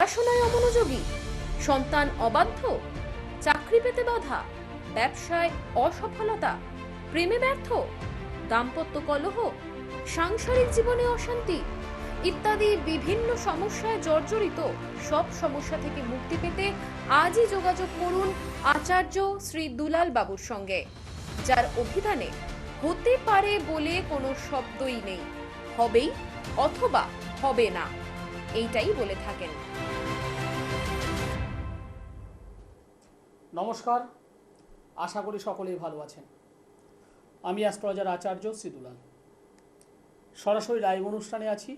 পড়াশোনায় অমনোযোগী, সন্তান অবাধ্য, চাকরি পেতে বাধা, ব্যবসায় অসফলতা, প্রেমে ব্যর্থ, দাম্পত্য কলহ, সাংসারিক জীবনে অশান্তি ইত্যাদি বিভিন্ন সমস্যায় জর্জরিত। সব সমস্যা থেকে মুক্তি পেতে আজই যোগাযোগ করুন আচার্য শ্রী দুলাল বাবুর সঙ্গে, যার অভিধানে হতে পারে বলে কোনো শব্দই নেই, হবেই অথবা হবে না, এইটাই বলে থাকেন। নমস্কার, আশা করি সকলেই ভালো আছেন। আমি অ্যাস্ট্রোলজার আচার্য শ্রী দুলাল। সরাসরি লাইভ অনুষ্ঠানে আছি।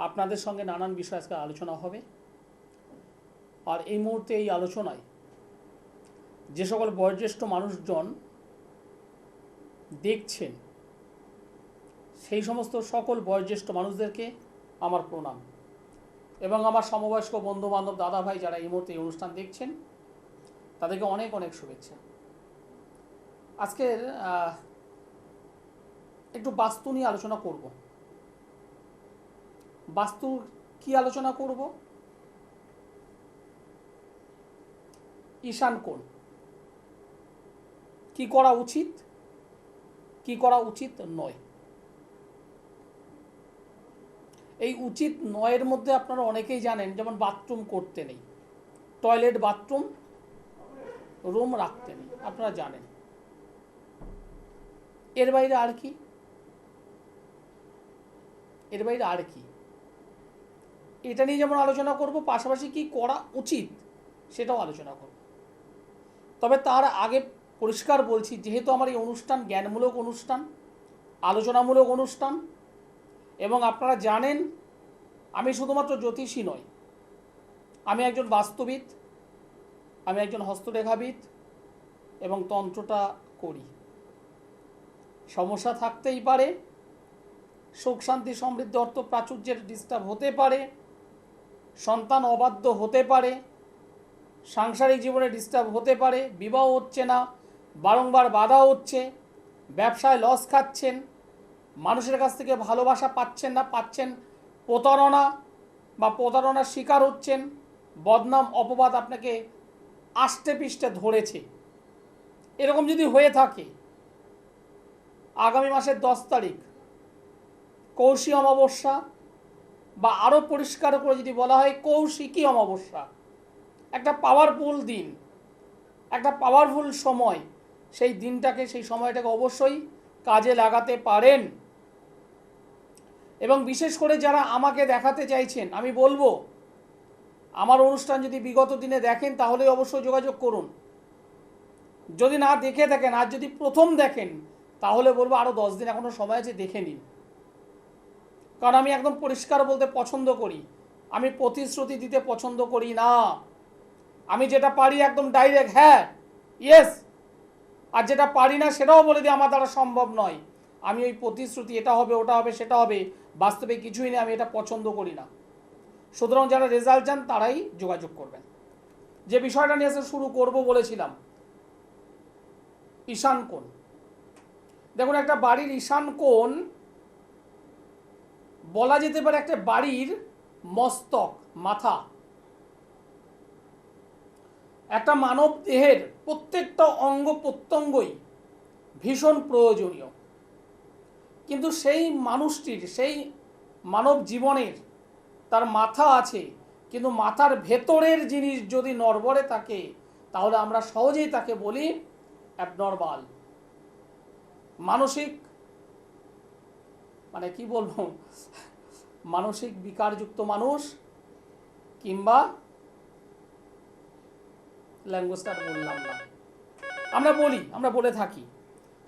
আপনাদের সঙ্গে নানান বিষয় আজকে আলোচনা হবে। আর এই মুহূর্তে এই আলোচনায় যে সকল বয়োজ্যেষ্ঠ মানুষজন দেখছেন, সেই সমস্ত সকল বয়োজ্যেষ্ঠ মানুষদেরকে আমার প্রণাম, এবং আমার সমবয়স্ক বন্ধু বান্ধব দাদা ভাই যারা এই মুহূর্তে এই অনুষ্ঠান দেখছেন তাদেরকে অনেক অনেক শুভেচ্ছা। আজকের একটু বাস্তু নিয়ে আলোচনা করব। বাস্তু কি আলোচনা করব? ঈশান কোণ কি করা উচিত, কি করা উচিত নয়। এই উচিত নয়ের মধ্যে আপনারা অনেকেই জানেন, যেমন বাথরুম করতে নেই, টয়লেট বাথরুম রুম রাখতে নেই, আপনারা জানেন। এর বাইরে আর কি? এর বাইরে আর কি? এটা নিয়ে যেমন আলোচনা করব, পাশাপাশি কি করা উচিত সেটাও আলোচনা করব। তবে তার আগে পরিষ্কার বলছি, যেহেতু আমার এই অনুষ্ঠান জ্ঞানমূলক অনুষ্ঠান, আলোচনামূলক অনুষ্ঠান, এবং আপনারা জানেন আমি শুধুমাত্র জ্যোতিষী নই, আমি একজন বাস্তুবিদ, আমি একজন হস্তরেখাবিদ এবং তন্ত্রটা করি। সমস্যা থাকতেই পারে, সুখ শান্তি সমৃদ্ধি অর্থ প্রাচুর্যের ডিস্টার্ব হতে পারে, সন্তান অবাধ্য হতে পারে, সাংসারিক জীবনে ডিস্টার্ব হতে পারে, বিবাহ হচ্ছে না, বারংবার বাধা হচ্ছে, ব্যবসায় লস খাচ্ছেন, মানুষের কাছ থেকে ভালোবাসা পাচ্ছেন না, পাচ্ছেন প্রতারণা বা প্রতারণার শিকার হচ্ছেন, বদনাম অপবাদ আপনাকে আষ্টে পিষ্টে ধরেছে। এরকম যদি হয়ে থাকে, আগামী মাসের 10 তারিখ কৌশী অমাবস্যা, বা আরও পরিষ্কার করে যদি বলা হয় কৌশিকী অমাবস্যা, একটা পাওয়ারফুল দিন, একটা পাওয়ারফুল সময়। সেই দিনটাকে, সেই সময়টাকে অবশ্যই কাজে লাগাতে পারেন। এবং বিশেষ করে যারা আমাকে দেখাতে চাইছেন, আমি বলবো আমার অনুষ্ঠান যদি বিগত দিনে দেখেন তাহলে অবশ্যই যোগাযোগ করুন। যদি না দেখে থাকেন, আর যদি প্রথম দেখেন, তাহলে বলবো আরও 10 দিন এখনো সময় আছে, দেখে নিন। কারণ আমি একদম পরিষ্কার বলতে পছন্দ করি, আমি প্রতিশ্রুতি দিতে পছন্দ করি না। আমি যেটা পারি একদম ডাইরেক্ট হ্যাঁ ইয়েস, আর যেটা পারি না সেটাও বলে দিই আমার দ্বারা সম্ভব নয়। আমি ওই প্রতিশ্রুতি এটা হবে, ওটা হবে, সেটা হবে, বাস্তবে কিছুই নেই, আমি এটা পছন্দ করি না। সুতরাং যারা রেজাল্ট চান তারাই যোগাযোগ করবেন। যে বিষয়টা নিয়ে শুরু করব বলেছিলাম, ঈশান কোণ। দেখুন, একটা বাড়ির ঈশান কোণ বলা যেতে পারে একটা বাড়ির মস্তক, মাথা। একটা মানব দেহের প্রত্যেকটা অঙ্গ প্রত্যঙ্গই ভীষণ প্রয়োজনীয়, কিন্তু সেই মানুষটির, সেই মানব জীবনের তার মাথা আছে, কিন্তু মাথার ভেতরের জিনিস যদি নড়বড়ে থাকে তাহলে আমরা সহজেই তাকে বলি অ্যাবনর্মাল, মানসিক, মানে কি বলবো, মানসিক বিকারযুক্ত মানুষ, কিংবা ল্যাঙ্গুয়েজটা বললাম না, আমরা বলে থাকি।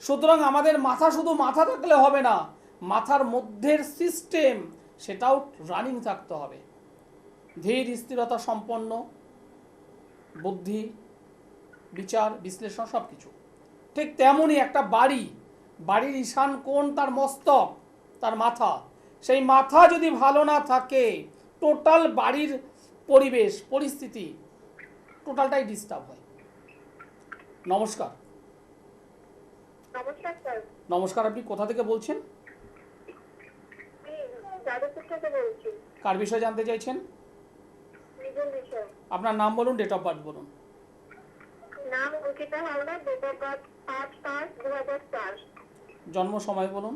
সুতরাং আমাদের মাথা শুধু মাথা থাকলে হবে না, মাথার মধ্যের সিস্টেম সেটাও রানিং থাকতে হবে, ধীর স্থিরতা সম্পন্ন, বুদ্ধি, বিচার, বিশ্লেষণ সব কিছু। ঠিক তেমনই একটা বাড়ির ঈশান কোণ তার মস্তক, তার মাথা। সেই মাথা যদি ভালো না থাকে, টোটাল বাড়ির পরিবেশ পরিস্থিতি টোটালটাই ডিস্টার্ব হয়। নমস্কার। নমস্কার স্যার। নমস্কার, আপনি কোথা থেকে বলছেন? যাদবপুর থেকে বলছি। কার বিষয়ে জানতে চাইছেন? সিভিল বিষয়। আপনার নাম বলুন, ডেট অফ বার্থ বলুন। নাম Ankita Haldar, date of birth 5/5/2004। জন্ম সময় বলুন।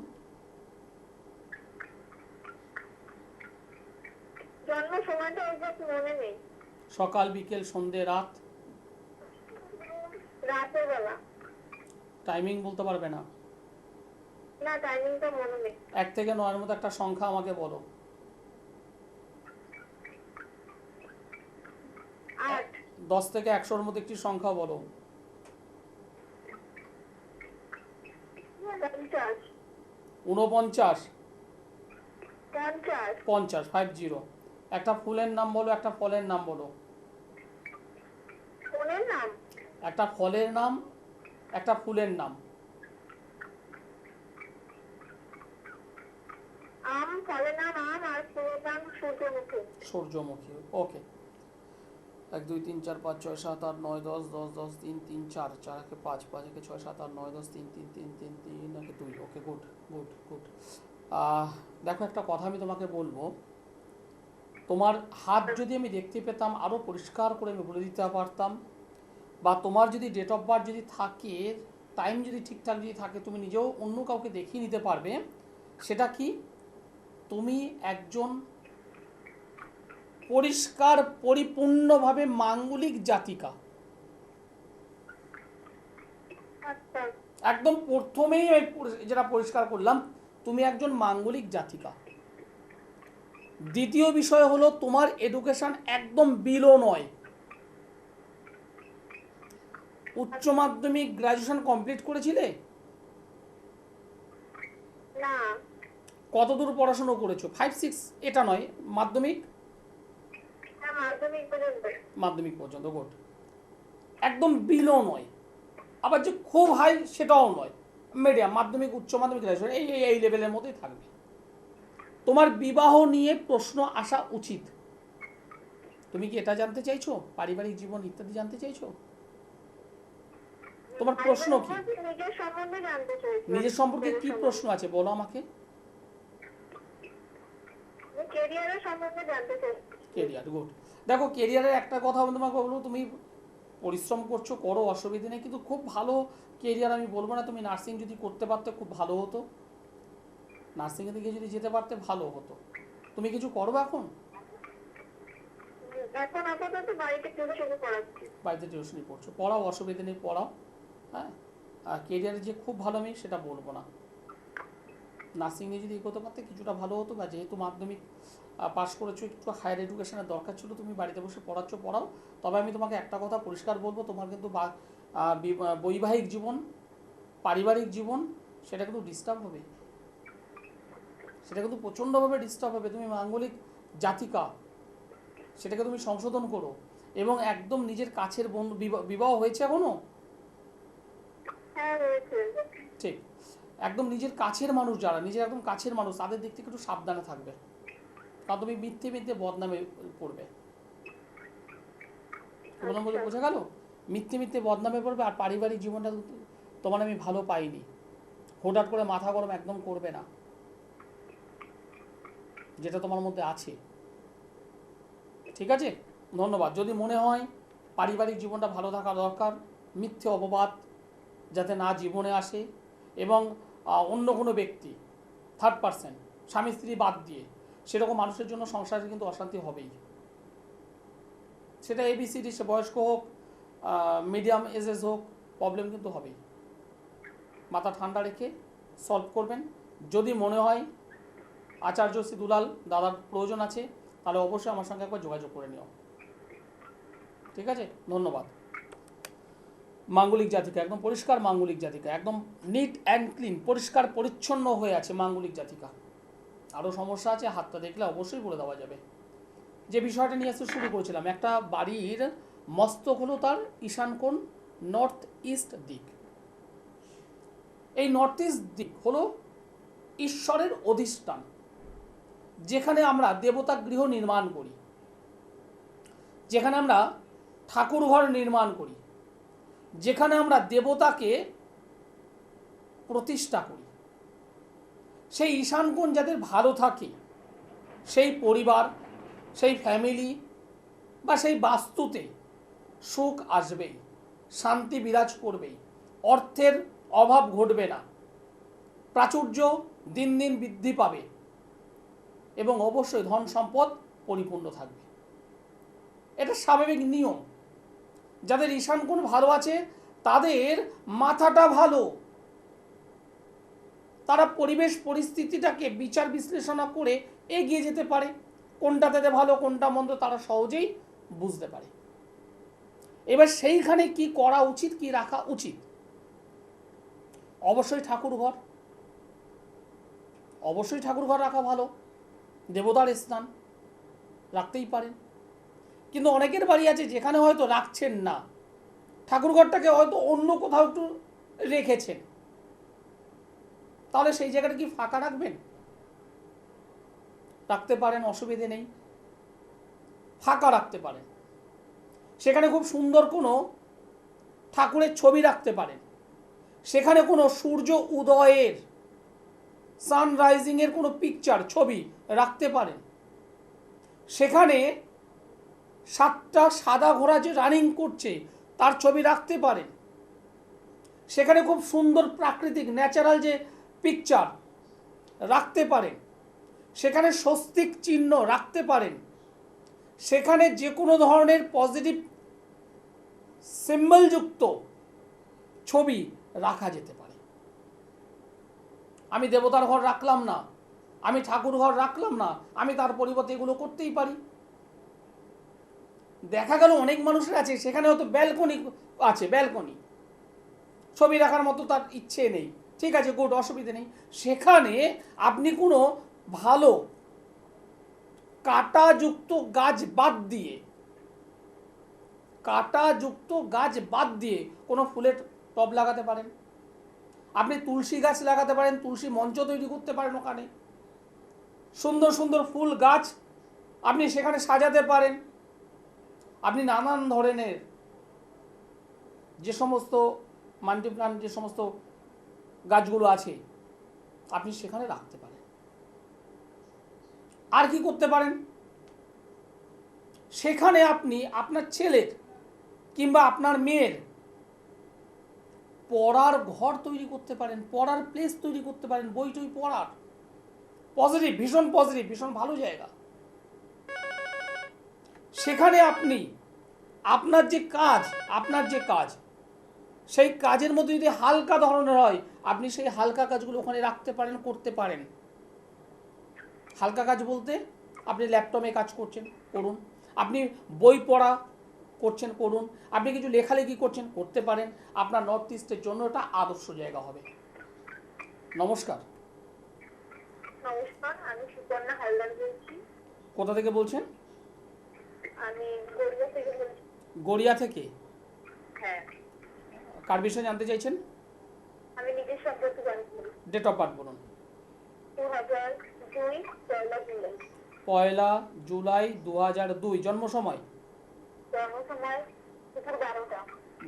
জন্ম সময়টা এক্সাক্ট মনে নেই। সকাল, বিকেল, সন্ধে, রাত? রাতের বেলা। টাইমিং বলতে পারবে না? না, টাইমিংটা মনে নেই। 1 থেকে 9 এর মধ্যে একটা সংখ্যা আমাকে বলো। 8। 10 থেকে 100-র মধ্যে একটি সংখ্যা বলো। 50। 49? 50। 50, 50। একটা ফুলের নাম বলো, একটা ফলের নাম বলো। ফোনের নাম? একটা ফলের নাম, একটা ফুলের নাম। আম, ফলের নাম আম, আর ফুলের নাম সূর্যমুখী। সূর্যমুখী, ওকে। 1 2 3 4 5 6 7 8 9 10 10 10 3 3 4 4 1 5 5 1 6 7 8 9 10 3 3 3 3 3 1 2, ওকে, গুড গুড গুড। দেখো, একটা কথা আমি তোমাকে বলবো। তোমার হাত যদি আমি দেখতে পেতাম, আরও পরিষ্কার করে আমি বলে দিতে পারতাম, বা তোমার যদি ডেট অফ বার্থ যদি থাকে, টাইম যদি ঠিকঠাক যদি থাকে, তুমি নিজেও অন্য কাউকে দেখিয়ে নিতে পারবে। সেটা কি? তুমি একজন পরিষ্কার পরিপূর্ণভাবে মাঙ্গলিক জাতিকা। আচ্ছা। একদম প্রথমেই আমি যেটা পরিষ্কার করলাম, তুমি একজন মাঙ্গলিক জাতিকা। দ্বিতীয় বিষয় হলো, তোমার এডুকেশন একদম বিলো নয়। উচ্চ মাধ্যমিক, গ্রাজুয়েশন কমপ্লিট করেছিলে? না। কতদূর পড়াশোনা করেছো? 5 6 এটা নয়, মাধ্যমিক? হ্যাঁ, মাধ্যমিক পর্যন্ত। মাধ্যমিক পর্যন্ত, গুড। একদম বিলো নয়, আবার যে খুব হাই সেটাও নয়, মিডিয়াম। মাধ্যমিক, উচ্চ মাধ্যমিক, গ্রাজুয়েশন এই লেভেলের মধ্যেই থাকবে। তোমার বিবাহ নিয়ে প্রশ্ন আসা উচিত। তুমি কি এটা জানতে চাইছো? পারিবারিক জীবন ইত্যাদি জানতে চাইছো? তোমার প্রশ্ন কি? নিজের সম্বন্ধে জানতে চাইছি। নিজের সম্পর্কে কি প্রশ্ন আছে বলো আমাকে। ক্যারিয়ারের সম্বন্ধে জানতে চাইছি। Career, good. দেখো, কেরিয়ারের একটা কথা আমি তোমাকে বলবো, তুমি পরিশ্রম করছো, করো, অসুবিধে নেই, কিন্তু খুব ভালো কেরিয়ার আমি বলবো না। তুমি নার্সিং যদি করতে পারতে খুব ভালো হতো। নার্সিংয়ের দিকে যদি যেতে পারতে ভালো হতো। তুমি কিছু করবে এখন? এখন আপাতত বাড়িতে টিউশন পড়াচ্ছি। বাড়িতে টিউশনি পড়ছো, পড়াও, অসুবিধে নেই, পড়াও। হ্যাঁ, আর কেরিয়ারে যে খুব ভালো মেয়ে সেটা বলবো না। নার্সিং নিয়ে যদি এগোতে পারতে কিছুটা ভালো হতো, বা যেহেতু মাধ্যমিক পাস করেছো, একটু হায়ার এডুকেশনের দরকার ছিল, তুমি বাড়িতে বসে পড়াচ্ছ, পড়াও। তবে আমি তোমাকে একটা কথা পরিষ্কার বলবো, তোমার কিন্তু বৈবাহিক জীবন, পারিবারিক জীবন, সেটা কিন্তু ডিস্টার্ব হবে। সেটা কিন্তু প্রচণ্ডভাবে ডিস্টার্ব হবে। তুমি মাঙ্গলিক জাতিকা, সেটাকে তুমি সংশোধন করো। এবং একদম নিজের কাছের বন্ধু, বিবাহ হয়েছে এখনো? হ্যাঁ, হয়েছে। ঠিক। একদম নিজের কাছের মানুষ, যারা নিজের একদম কাছের মানুষ, তাদের দিক থেকে একটু সাবধানে থাকবে। কারণ তুমি মিথ্যে মিথ্যে বদনামে পড়বে। বললাম, বলে বোঝা গেল? মিথ্যে মিথ্যে বদনামে পড়বে। আর পারিবারিক জীবনটা তোমার আমি ভালো পাইনি। হঠাৎ করে মাথা গরম একদম করবে না, যেটা তোমার মধ্যে আছে। ঠিক আছে, ধন্যবাদ। যদি মনে হয় পারিবারিক জীবনটা ভালো থাকা দরকার, মিথ্যে অপবাদ যাতে না জীবনে আসে, এবং অন্য কোনো ব্যক্তি, থার্ড পার্সন, স্বামী স্ত্রী বাদ দিয়ে, সেরকম মানুষের জন্য সংসারে কিন্তু অশান্তি হবেই। সেটা এবিসিডি, সে বয়স্ক হোক, মিডিয়াম এজেস হোক, প্রবলেম কিন্তু হবেই। মাথা ঠান্ডা রেখে সলভ করবেন। যদি মনে হয় আচার্য শ্রী দুলাল দাদার প্রয়োজন আছে, তাহলে অবশ্যই আমার সঙ্গে একবার যোগাযোগ করে নিও। ঠিক আছে, ধন্যবাদ। মাঙ্গলিক জাতিকা, একদম পরিষ্কার মাঙ্গলিক জাতিকা, একদম নিট অ্যান্ড ক্লিন, পরিষ্কার পরিচ্ছন্ন হয়ে আছে মাঙ্গলিক জাতিকা। আরও সমস্যা আছে, হাতটা দেখলে অবশ্যই বলে দেওয়া যাবে। যে বিষয়টা নিয়ে আসতে শুরু করেছিলাম, একটা বাড়ির মস্তক হলো তার ঈশান কোণ, নর্থ ইস্ট দিক। এই নর্থ ইস্ট দিক হলো ঈশ্বরের অধিষ্ঠান, যেখানে আমরা দেবতা গৃহ নির্মাণ করি, যেখানে আমরা ঠাকুর ঘর নির্মাণ করি, যেখানে আমরা দেবতাকে প্রতিষ্ঠা করি। সেই ঈশান কোণ যাদের ভালো থাকে, সেই পরিবার, সেই ফ্যামিলি, বা সেই বাস্তুতে সুখ আসবেই, শান্তি বিরাজ করবেই, অর্থের অভাব ঘটবে না, প্রাচুর্য দিন দিন বৃদ্ধি পাবে এবং অবশ্যই ধন সম্পদ পরিপূর্ণ থাকবে। এটা স্বাভাবিক নিয়ম। যাদের ঈশান কোণ ভালো আছে তাদের মাথাটা ভালো, তারা পরিবেশ পরিস্থিতিটাকে বিচার বিশ্লেষণ করে এগিয়ে যেতে পারে, কোনটা তাদের ভালো কোনটা মন্দ তারা সহজেই বুঝতে পারে। এবার সেইখানে কি করা উচিত, কি রাখা উচিত? অবশ্যই ঠাকুরঘর, অবশ্যই ঠাকুরঘর রাখা ভালো, দেবতার স্থান রাখতেই পারেন। কিন্তু অনেকের বাড়ি আছে যেখানে হয়তো রাখছেন না, ঠাকুরঘরটাকে হয়তো অন্য কোথাও একটু রেখেছেন, তাহলে সেই জায়গাটা কি ফাঁকা রাখবেন? রাখতে পারেন, অসুবিধে নেই, ফাঁকা রাখতে পারেন। সেখানে খুব সুন্দর কোনো ঠাকুরের ছবি রাখতে পারেন, সেখানে কোনো সূর্য উদয়ের সানরাইজিংয়ের কোনো পিকচার ছবি রাখতে পারেন, সেখানে 7টা সাদা ঘোড়া যে রানিং করছে তার ছবি রাখতে পারেন, সেখানে খুব সুন্দর প্রাকৃতিক ন্যাচারাল যে পিকচার রাখতে পারেন, সেখানে স্বস্তিক চিহ্ন রাখতে পারেন, সেখানে যে কোনো ধরনের পজিটিভ সিম্বলযুক্ত ছবি রাখা যেতে পারে। আমি দেবতার ঘর রাখলাম না, আমি ঠাকুর ঘর রাখলাম না, আমি তার পরিবর্তে এগুলো করতেই পারি। দেখা গেল অনেক মানুষের আছে সেখানে হয়তো ব্যালকনি আছে, ব্যালকনি ছবি রাখার মতো তার ইচ্ছে নেই, ঠিক আছে, গুড, অসুবিধে নেই। সেখানে আপনি কোনো ভালো কাঁটাযুক্ত গাছ বাদ দিয়ে, কাঁটাযুক্ত গাছ বাদ দিয়ে কোনো ফুলের টব লাগাতে পারেন। আপনি তুলসী গাছ লাগাতে পারেন, তুলসী মঞ্চ তৈরি করতে পারেন, ওখানে সুন্দর সুন্দর ফুল গাছ আপনি সেখানে সাজাতে পারেন। আপনি নানান ধরনের যে সমস্ত মাল্টি প্লান্ট যে সমস্ত গাছগুলো আছে আপনি সেখানে রাখতে পারেন। আর কি করতে পারেন? সেখানে আপনি আপনার ছেলের কিংবা আপনার মেয়ের পড়ার ঘর তৈরি করতে পারেন, পড়ার প্লেস তৈরি করতে পারেন, বই টই পড়ার, পজিটিভ, ভীষণ ভালো জায়গা। সেখানে আপনি আপনার যে কাজ সেই কাজের মধ্যে যদি হালকা ধরনের হয় আপনি সেই হালকা কাজগুলো ওখানে রাখতে পারেন, করতে পারেন। হালকা কাজ বলতে আপনি ল্যাপটপে কাজ করছেন, করুন, আপনি বই পড়া করছেন, করুন, আপনি কিছু লেখালেখি করছেন, করতে পারেন। আপনার নর্থ ইস্টের জন্য এটা আদর্শ জায়গা হবে। নমস্কার। নমস্কার, আমি সুপর্ণা হালদার বলছি। কোথা থেকে বলছেন? আমি গড়িয়া থেকে বলছি। গড়িয়া থেকে? হ্যাঁ। কার বিষয়ে জানতে চাইছেন? আমি নিজের সম্পর্কে জানতে চাই। ডেট অফ বার্থ বলুন। 2002 পয়লা জুলাই। পয়লা জুলাই 2002। জন্ম সময়? জন্ম সময় দুপুর 12টা।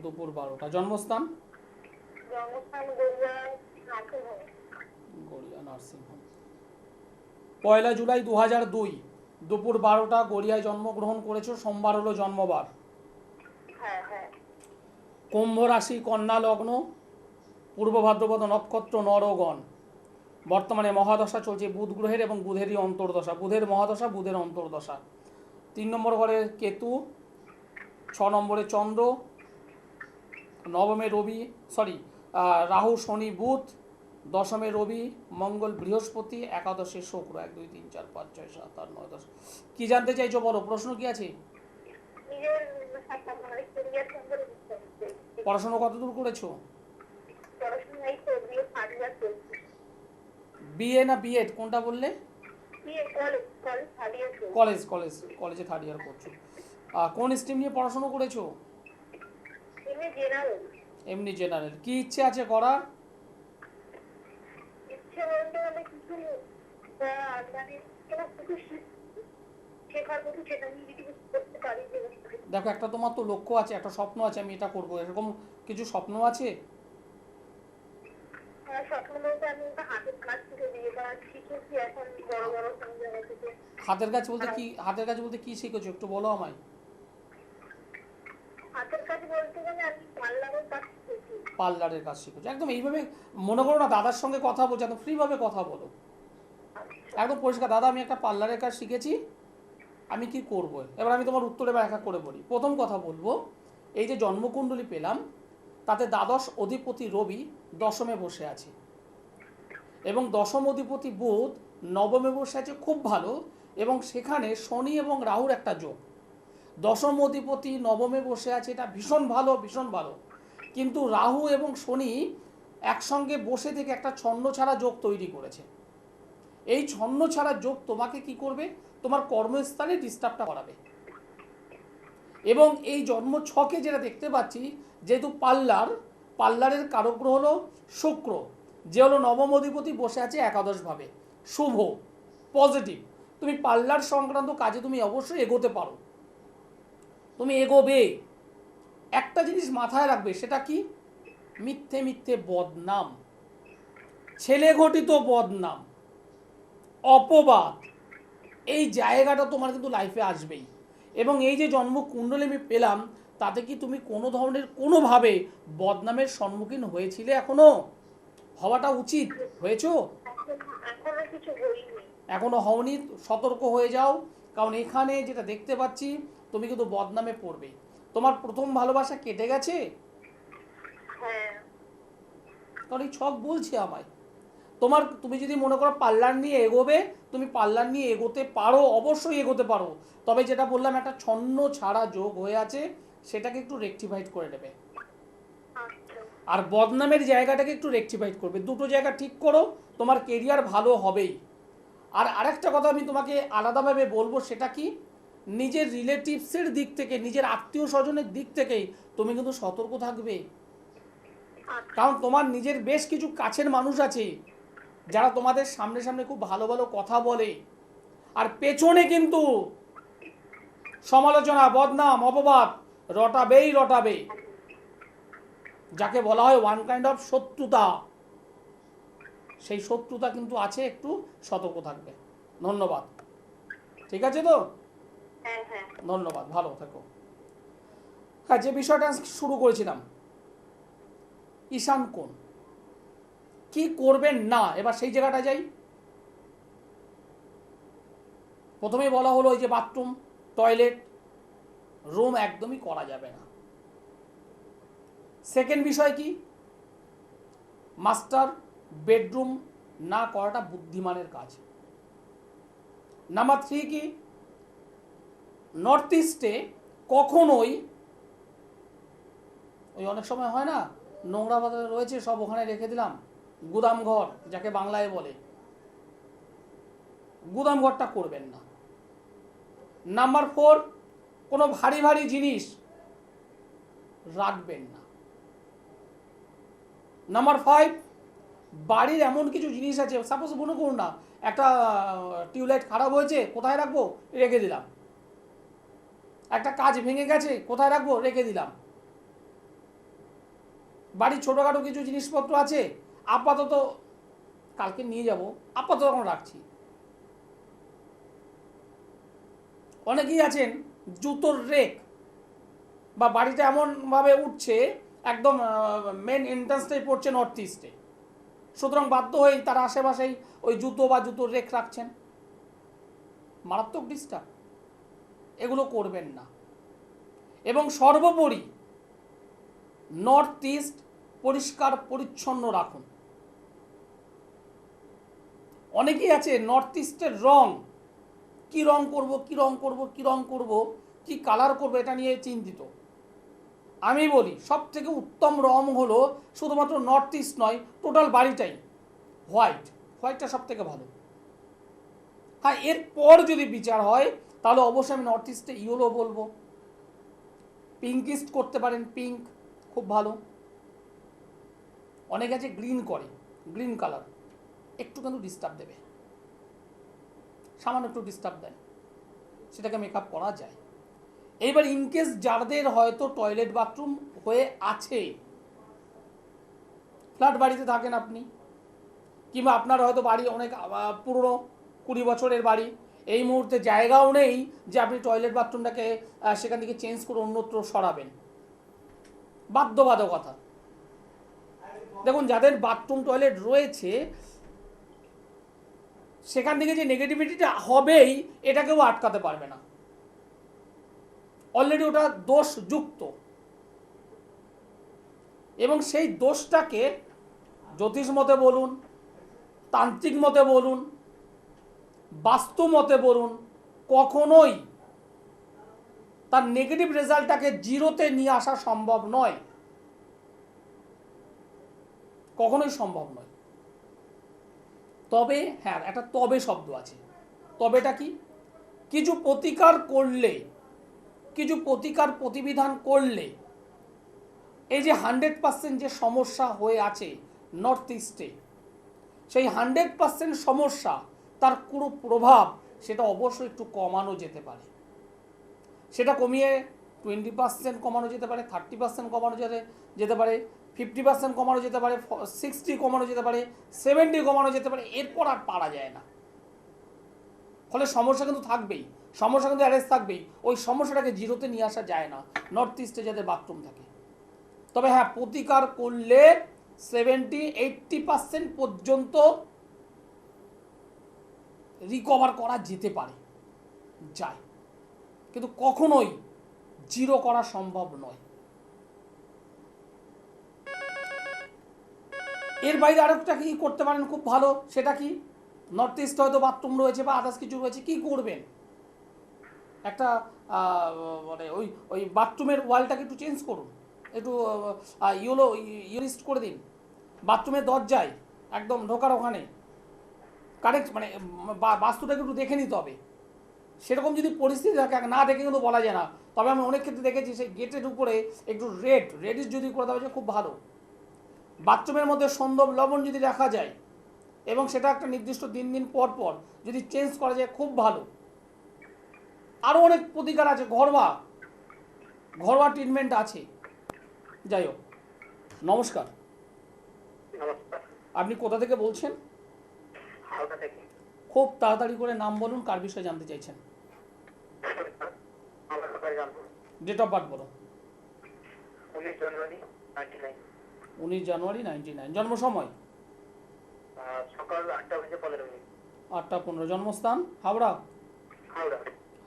দুপুর 12টা। জন্মস্থান? জন্মস্থান গড়িয়া নার্সিংহোম। গড়িয়া নার্সিংহোম। পয়লা জুলাই 2002 দুপুর 12টা গড়িয়ায় জন্মগ্রহণ করেছো। সোমবার হলো জন্মবার। হ্যাঁ হ্যাঁ। কুম্ভ রাশি, কন্যা লগ্ন, পূর্ব ভাদ্রপদ নক্ষত্র, নরগণ। বর্তমানে মহাদশা চলছে বুধ গ্রহের এবং বুধেরই অন্তর্দশা, বুধের মহাদশা, বুধের অন্তর্দশা। 3 নম্বর ঘরে কেতু, 6 নম্বরে চন্দ্র, নবমে রবি, রাহু, শনি, বুধ, দশমে রবি, মঙ্গল, বৃহস্পতি, একাদশে শুক্র। 1 2 3 4 5 6 7 8 9 10। কি জানতে চাইছো বলো, প্রশ্ন কি আছে? নিজের মানে ক্যারিয়ার সম্পর্কে জানতে চাই। পড়াশোনা কতদূর করেছো? পড়াশোনা এই তো বিয়ে 3rd ইয়ার চলছে। বিএ না বিএড কোনটা বললে? বিয়ে কলেজ 3rd ইয়ার চলছে। কলেজে 3rd ইয়ার করছো। কোন স্ট্রিম নিয়ে পড়াশোনা করেছো? এমনি জেনারেল। এমনি জেনারেল। কি ইচ্ছে আছে করার? ইচ্ছে বলতে গেলে কিছু মানে কিছু শেখার কিছু সেটা নিয়ে যদি কিছু করতে পারি। দেখো, একটা তোমার তো লক্ষ্য আছে, একটা স্বপ্ন আছে, আমি এটা করবো, এরকম কিছু স্বপ্ন আছে? স্বপ্ন বলতে আমি একটা হাতের কাজ থেকে বিয়েটা শিখেছি এখন বড় বড় জায়গা থেকে। হাতের কাজ বলতে কি শিখেছো একটু বলো আমায়। হাতের কাজ বলতে গেলে আমি পার্লারের কাজ শিখেছি। পার্লারের কাজ শিখেছো, একদম এইভাবে মনে করো না দাদার সঙ্গে কথা বলছো, একদম ফ্রিভাবে কথা বলো, একদম পরিষ্কার, দাদা আমি একটা পার্লারের কাজ শিখেছি, আমি কি করব। এবার আমি তোমার উত্তর এবার এক এক করে বলি। প্রথম কথা বলবো, এই যে জন্মকুণ্ডলী পেলাম তাতে দ্বাদশ অধিপতি রবি দশমে বসে আছে এবং দশম অধিপতি বুধ নবমে বসে আছে, খুব ভালো। এবং সেখানে শনি এবং রাহুর একটা যোগ, দশম অধিপতি নবমে বসে আছে, এটা ভীষণ ভালো, ভীষণ ভালো। কিন্তু রাহু এবং শনি একসঙ্গে বসে থেকে একটা ছন্ন ছাড়া যোগ তৈরি করেছে। এই ছন্ন ছাড়া যোগ তোমাকে কি করবে, তোমার কর্মস্থলে ডিস্টার্বটা করাবে। এবং এই জন্ম ছকে যেটা দেখতে পাচ্ছি, যেহেতু পার্লারের কারক গ্রহ হলো শুক্র, যে হলো নবম অধিপতি, বসে আছে একাদশভাবে, শুভ, পজিটিভ। তুমি পার্লার সংক্রান্ত কাজে তুমি অবশ্যই এগোতে পারো, তুমি এগোবে। একটা জিনিস মাথায় রাখবে, সেটা কি, মিথ্যে মিথ্যে বদনাম, ছেলে ঘটিত বদনাম, অপবাদ, এই জায়গাটা তোমার কিন্তু লাইফে আসবেই। এবং এই যে জন্ম কুণ্ডলী আমি পেলাম, তাতে কি তুমি কোনো ধরনের কোনোভাবে বদনামের সম্মুখীন হয়েছিলে, এখনো হওয়াটা উচিত, হয়েছো? এখনো কিছু হয়নি। এখনো হওনি, সতর্ক হয়ে যাও। কারণ এখানে যেটা দেখতে পাচ্ছি, তুমি কিন্তু বদনামে পড়বে। তোমার প্রথম ভালোবাসা কেটে গেছে, হ্যাঁ, কারণ এই ছক বলছে আমায়। তুমি যদি মনে করো পার্লার নিয়ে এগোবে, তুমি পার্লার নিয়ে এগোতে পারো, অবশ্যই এগোতে পারো। তবে যেটা বললাম, একটা ছন্ন ছাড়া যোগ হয়ে আছে, সেটাকে একটু রেকটিফাইড করে নেবে। আচ্ছা, আর বদনামের জায়গাটাকে একটু রেকটিফাইড করবে, দুটো জায়গা ঠিক করো, তোমার কেরিয়ার ভালো হবেই। আর আরেকটা কথা আমি তোমাকে আলাদাভাবে বলবো, সেটা কি, নিজের রিলেটিভসের দিক থেকে, নিজের আত্মীয় স্বজনের দিক থেকেই তুমি কিন্তু সতর্ক থাকবে। আচ্ছা, কারণ তোমার নিজের বেশ কিছু কাছের মানুষ আছে, যারা তোমাদের সামনে সামনে খুব ভালো ভালো কথা বলে, আর পেছনে কিন্তু সমালোচনা, বদনাম, অপবাদ রটাবেই রটাবে, যাকে বলা হয় ওয়ান কাইন্ড অফ শত্রুতা। সেই শত্রুতা কিন্তু আছে, একটু সতর্ক থাকবে। ধন্যবাদ, ঠিক আছে তো? হ্যাঁ হ্যাঁ, ধন্যবাদ, ভালো থেকো। হ্যাঁ, যে বিষয়টা শুরু করেছিলাম, ঈশান কোণ কি করবেন না, এবার সেই জায়গাটা যাই। প্রথমেই বলা হলো ওই যে বাথরুম, টয়লেট, রুম একদমই করা যাবে না। সেকেন্ড বিষয় কি, মাস্টার বেডরুম না করাটা বুদ্ধিমানের কাজ। নাম্বার 3 কি, নর্থ ইস্টে কখনোই ওই অনেক সময় হয় না, নোংরা পাতা রয়েছে সব ওখানে রেখে দিলাম, গুদামঘর যাকে বাংলায় বলে, গুদামঘরটা করবেন না। নাম্বার 4, কোনো ভারী ভারী জিনিস রাখবেন না। নাম্বার 5, বাড়ির এমন কিছু জিনিস আছে, সাপোজ মনে করুন না একটা টিউবলাইট খারাপ হয়েছে, কোথায় রাখবো, রেখে দিলাম। একটা কাজ ভেঙে গেছে, কোথায় রাখবো, রেখে দিলাম। বাড়ির ছোটোখাটো কিছু জিনিসপত্র আছে, আপাতত কালকে নিয়ে যাব, আপাতত এখন রাখছি। অনেকেই আছেন জুতোর রেক, বা বাড়িটা এমনভাবে উঠছে একদম মেন এন্ট্রান্সটাই পড়ছে নর্থ ইস্টে, সুতরাং বাধ্য হয়েই তারা আশেপাশেই ওই জুতো বা জুতোর রেক রাখছেন, মারাত্মক ডিস্টার্ব। এগুলো করবেন না। এবং সর্বোপরি নর্থ ইস্ট পরিষ্কার পরিচ্ছন্ন রাখুন। অনেকেই আছে নর্থ ইস্টের রং, কি রং করব, কি রং করব, কি রং করব, কি কালার করব, এটা নিয়ে চিন্তিত। আমি বলি সব থেকে উত্তম রং হলো, শুধুমাত্র নর্থ ইস্ট নয়, টোটাল বাড়িটাই হোয়াইট। হোয়াইটটা সব থেকে ভালো। হ্যাঁ, এরপর যদি বিচার হয় তাহলে অবশ্যই আমি নর্থ ইস্টে ইয়েলো বলবো। পিঙ্কিস্ট করতে পারেন, পিঙ্ক খুব ভালো। অনেকে আছে গ্রিন করে, গ্রিন কালার একটু কিন্তু ডিস্টার্ব দেবে, সামান্য একটু ডিস্টার্ব দেয়, সেটাকে মেকআপ করা যায়। এইবার ইনকেস যাদের হয়তো টয়লেট বাথরুম হয়ে আছে, ফ্ল্যাট বাড়িতে থাকেন আপনি, কিংবা আপনার হয়তো বাড়ি অনেক পুরনো, 20 বছরের বাড়ি, এই মুহূর্তে জায়গাও নেই যে আপনি টয়লেট বাথরুমটাকে সেখান থেকে চেঞ্জ করে অন্যত্র সরাবেন, বাধ্যবাধকতা। দেখুন, যাদের বাথরুম টয়লেট রয়েছে সেখান থেকে যে নেগেটিভিটিটা হবেই এটা কেউ আটকাতে পারবে না, অলরেডি ওটা দোষযুক্ত। এবং সেই দোষটাকে জ্যোতিষ মতে বলুন, তান্ত্রিক মতে বলুন, বাস্তু মতে বলুন, কখনোই তার নেগেটিভ রেজাল্টটাকে জিরোতে নিয়ে আসা সম্ভব নয়, কখনোই সম্ভব নয়। তবে হ্যাঁ, একটা তবে শব্দ আছে। তবেটা কি? কিছু প্রতিকার করলে, কিছু প্রতিকার প্রতিবিধান করলে এই যে 100% যে সমস্যা হয়ে আছে নর্থ ইস্টে, সেই 100% সমস্যা তার পুরো প্রভাব সেটা অবশ্যই একটু কমানো যেতে পারে। সেটা কমিয়ে 20% কমানো যেতে পারে, 30% কমানো যেতে পারে, 50% কমানো যেতে পারে, 60 কমানো যেতে পারে, 70 কমানো যেতে পারে, এরপর আর পারা যায় না। ফলে সমস্যা কিন্তু থাকবেই, সমস্যা কিন্তু অ্যারেস্ট থাকবেই, ওই সমস্যাটাকে জিরোতে নিয়ে আসা যায় না নর্থ ইস্টে যাদের বাথরুম থাকে। তবে হ্যাঁ, প্রতিকার করলে 70-80% পর্যন্ত রিকভার করা যেতে পারে, যায়, কিন্তু কখনোই জিরো করা সম্ভব নয়। এর বাইরে আরেকটা কি করতে পারেন খুব ভালো, সেটা কি? নর্থ ইস্ট হয়তো বাথরুম রয়েছে বা আদার্স কিছু রয়েছে, কি করবেন? একটা মানে ওই ওই বাথরুমের ওয়ালটাকে একটু চেঞ্জ করুন, একটু ইউরিস্ট করে দিন বাথরুমের দরজায়, একদম ঢোকার ওখানে কারেক্ট, মানে বাস্তুটাকে একটু দেখে নিতে হবে। সেরকম যদি পরিস্থিতি থাকে, না দেখে কিন্তু বলা যায় না। তবে আমি অনেক ক্ষেত্রে দেখেছি সেই গেটের উপরে একটু রেডিশ যদি করে দেওয়া যায় খুব ভালো। বাথরুমের মধ্যে সন্দব লবণ যদি রাখা যায় এবং সেটা একটা নির্দিষ্ট দিন পর পর যদি চেঞ্জ করা যায় খুব ভালো। আরও অনেক প্রতিকার আছে, ঘরোয়া ট্রিটমেন্ট আছে। যাই হোক, নমস্কার। নমস্কার। আপনি কোথা থেকে বলছেন? হাওড়া থেকে। খুব তাড়াতাড়ি করে নাম বলুন, কার বিষয়ে জানতে চাইছেন? আমার ব্যাপারে জানবো। ডেট অফ বার্থ বলুন। 19 জানুয়ারি 99। 19 জানুয়ারি 99। জন্ম সময়? সকাল 8:15। 8:15। জন্মস্থান? হাওড়া?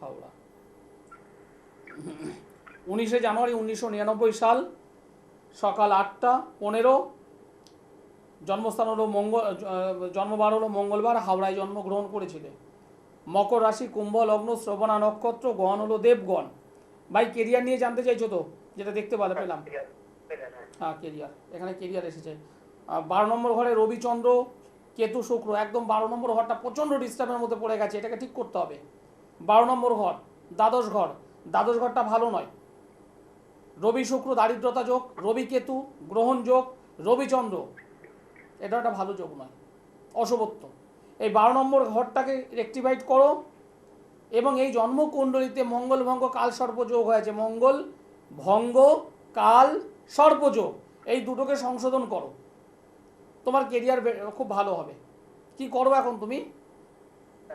হাওড়া। 19 জানুয়ারি 1999 সাল, সকাল 8:15। জন্মস্থান হলো জন্মবার হলো মঙ্গলবার, হাওড়ায় জন্মগ্রহণ করেছিলেন। মকর রাশি, কুম্ভ লগ্ন, শ্রবণা নক্ষত্র, গহন হলো দেবগণ। ভাই, কেরিয়ার নিয়ে জানতে চাইছো তো, যেটা দেখতে পেলাম? হ্যাঁ, কেরিয়ার, এখানে কেরিয়ার এসেছে। 12 নম্বর ঘরে রবিচন্দ্র, কেতু শুক্র, একদম 12 নম্বর ঘরটা প্রচণ্ড ডিস্টার্বের মধ্যে পড়ে গেছে, এটাকে ঠিক করতে হবে। 12 নম্বর ঘর দ্বাদশ ঘরটা ভালো নয়। রবি শুক্র দারিদ্রতা যোগ, রবি কেতু গ্রহণ যোগ, রবিচন্দ্র, এটা একটা ভালো যোগ নয়, অশুভত্ব। এই 12 নম্বর ঘরটাকে রেক্টিফাইড করো। এবং এই জন্মকুণ্ডলিতে মঙ্গল ভঙ্গ কাল সর্পযোগ হয়েছে, মঙ্গল ভঙ্গ কাল সর্পযোগ, এই দুটোকে সংশোধন করো, তোমার কেরিয়ার খুব ভালো হবে। কি করো এখন তুমি?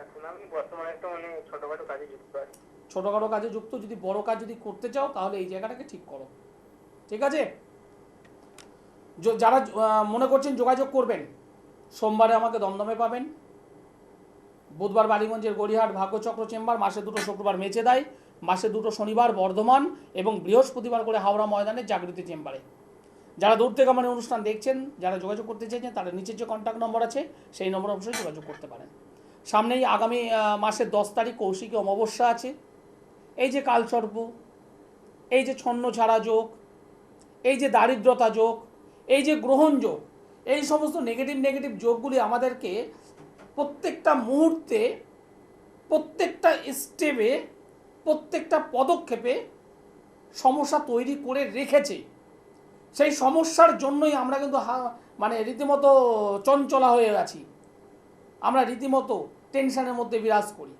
এখন আমি বর্তমানে একটা ছোটখাটো কাজে যুক্ত আছি। ছোটখাটো কাজে যুক্ত, যদি বড় কাজ যদি করতে চাও তাহলে এই জায়গাটাকে ঠিক করো, ঠিক আছে? যারা মনে করছেন যোগাযোগ করবেন, সোমবারে আমাকে দমদমে পাবেন, বুধবার বালিগঞ্জের গড়িয়াহাট ভাগ্যচক্র চেম্বার, মাসে 2 শুক্রবার মেচেদায়, মাসে 2 শনিবার বর্ধমান, এবং বৃহস্পতিবার করে হাওড়া ময়দানে জাগৃতি চেম্বারে। যারা দূর থেকে আমার অনুষ্ঠান দেখছেন, যারা যোগাযোগ করতে চাইছেন, তারা নিচের যে কন্ট্যাক্ট নম্বর আছে সেই নম্বরে অবশ্যই যোগাযোগ করতে পারেন। সামনেই আগামী মাসের 10 তারিখ কৌশিকী অমাবস্যা আছে। এই যে কালসর্প, এই যে ছন্ন ছাড়া যোগ, এই যে দারিদ্রতা যোগ, এই যে গ্রহণ যোগ, এই সমস্ত নেগেটিভ যোগগুলি আমাদেরকে প্রত্যেকটা মুহূর্তে, প্রত্যেকটা স্টেপে, প্রত্যেকটা পদক্ষেপে সমস্যা তৈরি করে রেখেছে। সেই সমস্যার জন্যই আমরা কিন্তু মানে রীতিমতো চঞ্চলা হয়ে আছি, আমরা রীতিমতো টেনশনের মধ্যে বিরাজ করি।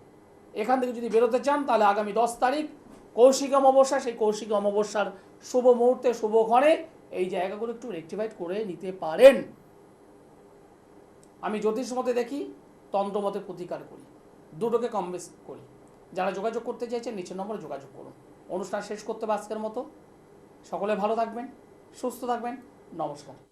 এখান থেকে যদি বেরোতে চান তাহলে আগামী 10 তারিখ কৌশিকী অমাবস্যা, সেই কৌশিকী অমাবস্যার শুভ মুহূর্তে, শুভ ক্ষণে এই জায়গাগুলো একটু রেক্টিফাইড করে নিতে পারেন। আমি জ্যোতিষ মতে দেখি, তন্ত্র মতে প্রতিকার করি, দুটোকে কমবেশ করি। যারা যোগাযোগ করতে চাইছেন নিচের নম্বরে যোগাযোগ করুন। অনুষ্ঠান শেষ করতে হবে আজকের মতো। সকলে ভালো থাকবেন, সুস্থ থাকবেন। নমস্কার।